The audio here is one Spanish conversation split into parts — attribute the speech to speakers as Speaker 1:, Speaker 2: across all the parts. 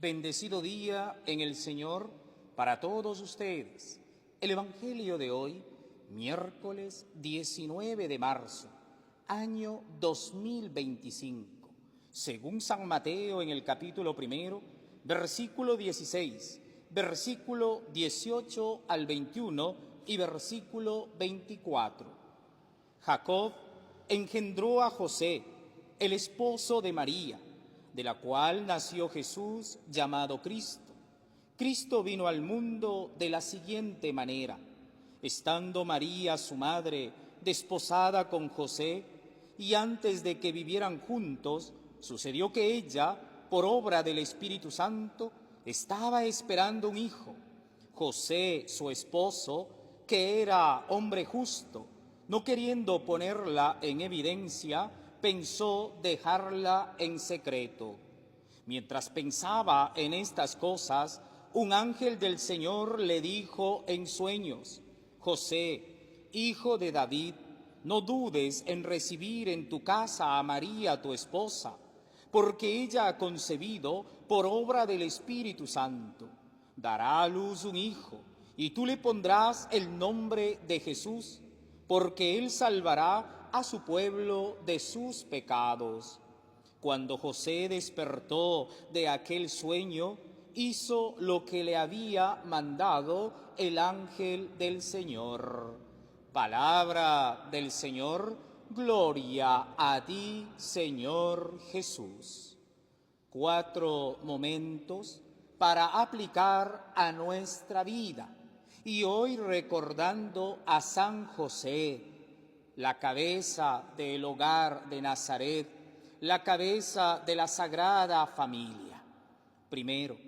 Speaker 1: Bendecido día en el Señor para todos ustedes. El Evangelio de hoy, miércoles 19 de marzo, año 2025, según San Mateo en el capítulo 1, versículo 16, versículo 18 al 21 y versículo 24. Jacob engendró a José, el esposo de María, de la cual nació Jesús llamado Cristo. Cristo vino al mundo de la siguiente manera. Estando María, su madre, desposada con José, y antes de que vivieran juntos, sucedió que ella, por obra del Espíritu Santo, estaba esperando un hijo. José, su esposo, que era hombre justo, no queriendo ponerla en evidencia, pensó dejarla en secreto. Mientras pensaba en estas cosas, un ángel del Señor le dijo en sueños: José, hijo de David, no dudes en recibir en tu casa a María, tu esposa, porque ella ha concebido por obra del Espíritu Santo. Dará a luz un hijo, y tú le pondrás el nombre de Jesús, porque él salvará a su pueblo de sus pecados. Cuando José despertó de aquel sueño, hizo lo que le había mandado el ángel del Señor. Palabra del Señor, gloria a ti, Señor Jesús. 4 momentos para aplicar a nuestra vida. Y hoy recordando a San José, la cabeza del hogar de Nazaret, la cabeza de la Sagrada Familia. Primero,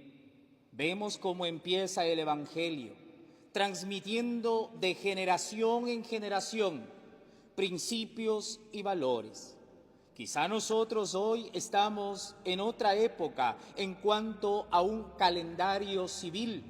Speaker 1: vemos cómo empieza el Evangelio, transmitiendo de generación en generación principios y valores. Quizá nosotros hoy estamos en otra época en cuanto a un calendario civil,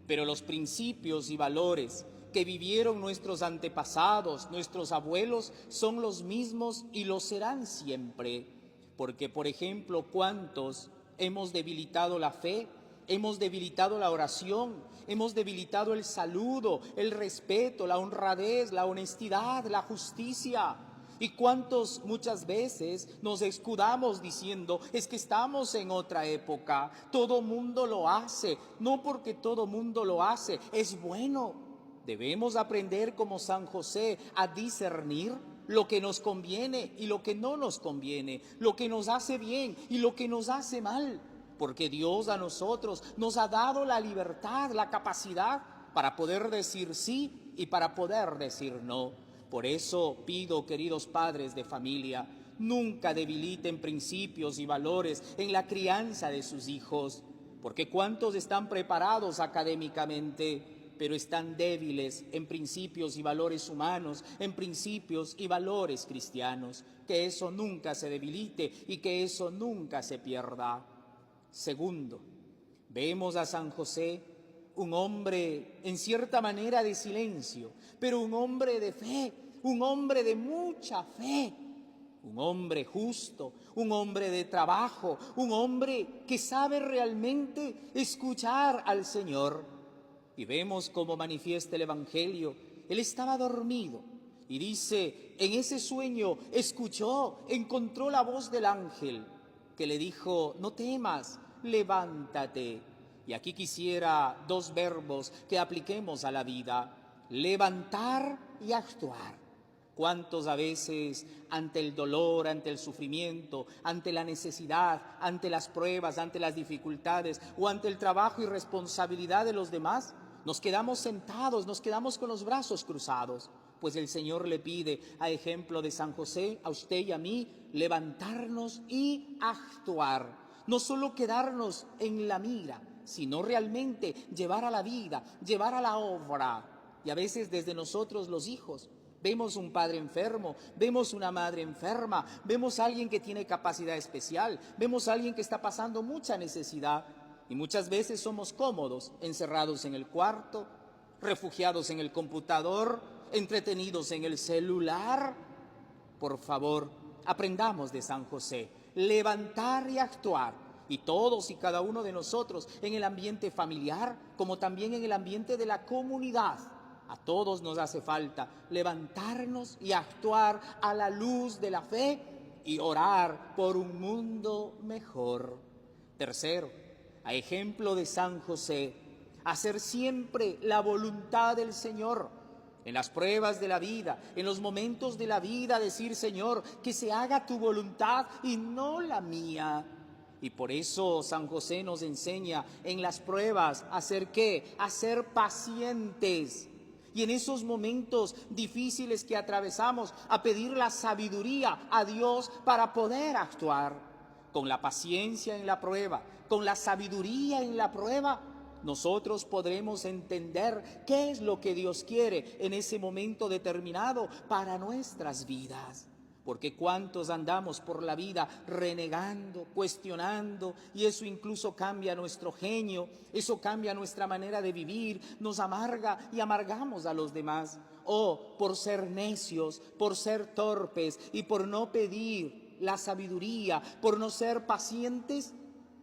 Speaker 1: pero los principios y valores que vivieron nuestros antepasados, nuestros abuelos, son los mismos y lo serán siempre. Porque, por ejemplo, ¿cuántos hemos debilitado la fe? Hemos debilitado la oración, hemos debilitado el saludo, el respeto, la honradez, la honestidad, la justicia. ¿Y cuántos muchas veces nos escudamos diciendo, es que estamos en otra época, todo mundo lo hace? No porque todo mundo lo hace, es bueno. Debemos aprender como San José a discernir lo que nos conviene y lo que no nos conviene, lo que nos hace bien y lo que nos hace mal, porque Dios a nosotros nos ha dado la libertad, la capacidad para poder decir sí y para poder decir no. Por eso pido, queridos padres de familia, nunca debiliten principios y valores en la crianza de sus hijos, porque ¿cuántos están preparados académicamente, pero están débiles en principios y valores humanos, en principios y valores cristianos? Que eso nunca se debilite y que eso nunca se pierda. Segundo, vemos a San José, un hombre en cierta manera de silencio, pero un hombre de fe, un hombre de mucha fe, un hombre justo, un hombre de trabajo, un hombre que sabe realmente escuchar al Señor. Y vemos cómo manifiesta el Evangelio. Él estaba dormido y dice, en ese sueño escuchó, encontró la voz del ángel que le dijo, no temas, levántate. Y aquí quisiera 2 verbos que apliquemos a la vida: levantar y actuar. ¿Cuántos a veces ante el dolor, ante el sufrimiento, ante la necesidad, ante las pruebas, ante las dificultades o ante el trabajo y responsabilidad de los demás, nos quedamos sentados, nos quedamos con los brazos cruzados? Pues el Señor le pide, a ejemplo de San José, a usted y a mí, levantarnos y actuar. No solo quedarnos en la mira, sino realmente llevar a la vida, llevar a la obra. Y a veces desde nosotros los hijos, vemos un padre enfermo, vemos una madre enferma, vemos a alguien que tiene capacidad especial, vemos a alguien que está pasando mucha necesidad. Y muchas veces somos cómodos, encerrados en el cuarto, refugiados en el computador, entretenidos en el celular. Por favor, aprendamos de San José, levantar y actuar. Y todos y cada uno de nosotros, en el ambiente familiar, como también en el ambiente de la comunidad, a todos nos hace falta levantarnos y actuar a la luz de la fe y orar por un mundo mejor. Tercero, a ejemplo de San José, hacer siempre la voluntad del Señor. En las pruebas de la vida, en los momentos de la vida, decir: Señor, que se haga tu voluntad y no la mía. Y por eso San José nos enseña en las pruebas a ser ¿qué? A ser pacientes. Y en esos momentos difíciles que atravesamos, a pedir la sabiduría a Dios para poder actuar. Con la paciencia en la prueba, con la sabiduría en la prueba, nosotros podremos entender qué es lo que Dios quiere en ese momento determinado para nuestras vidas. Porque cuántos andamos por la vida renegando, cuestionando, y eso incluso cambia nuestro genio, eso cambia nuestra manera de vivir, nos amarga y amargamos a los demás. O por ser necios, por ser torpes y por no pedir la sabiduría, por no ser pacientes,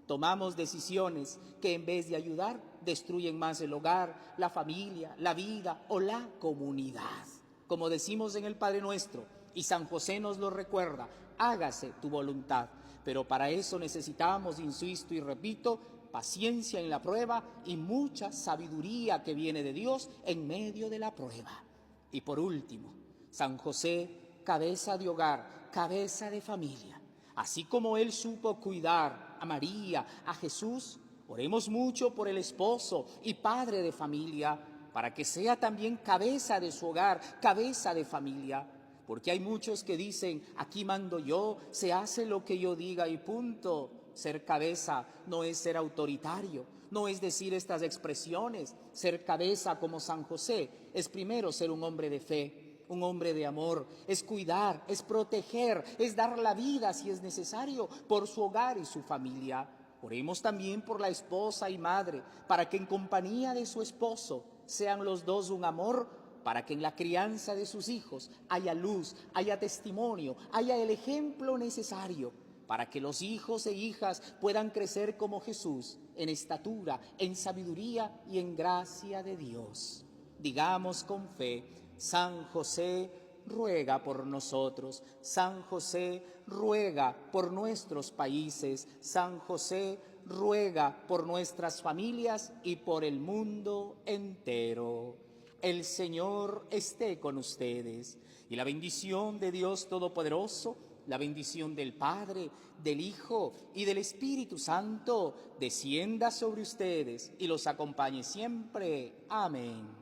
Speaker 1: tomamos decisiones que en vez de ayudar, destruyen más el hogar, la familia, la vida o la comunidad. Como decimos en el Padre Nuestro, y San José nos lo recuerda: hágase tu voluntad. Pero para eso necesitamos, insisto y repito, paciencia en la prueba y mucha sabiduría que viene de Dios en medio de la prueba. Y por último, San José, cabeza de hogar, cabeza de familia. Así como él supo cuidar a María, a Jesús, oremos mucho por el esposo y padre de familia, para que sea también cabeza de su hogar, cabeza de familia. Porque hay muchos que dicen: aquí mando yo, se hace lo que yo diga y punto. Ser cabeza no es ser autoritario, no es decir estas expresiones. Ser cabeza como San José es primero ser un hombre de fe, un hombre de amor, es cuidar, es proteger, es dar la vida si es necesario por su hogar y su familia. Oremos también por la esposa y madre, para que en compañía de su esposo sean los dos un amor, para que en la crianza de sus hijos haya luz, haya testimonio, haya el ejemplo necesario, para que los hijos e hijas puedan crecer como Jesús, en estatura, en sabiduría y en gracia de Dios. Digamos con fe: San José, ruega por nosotros. San José, ruega por nuestros países. San José, ruega por nuestras familias y por el mundo entero. El Señor esté con ustedes, y la bendición de Dios Todopoderoso, la bendición del Padre, del Hijo y del Espíritu Santo descienda sobre ustedes y los acompañe siempre. Amén.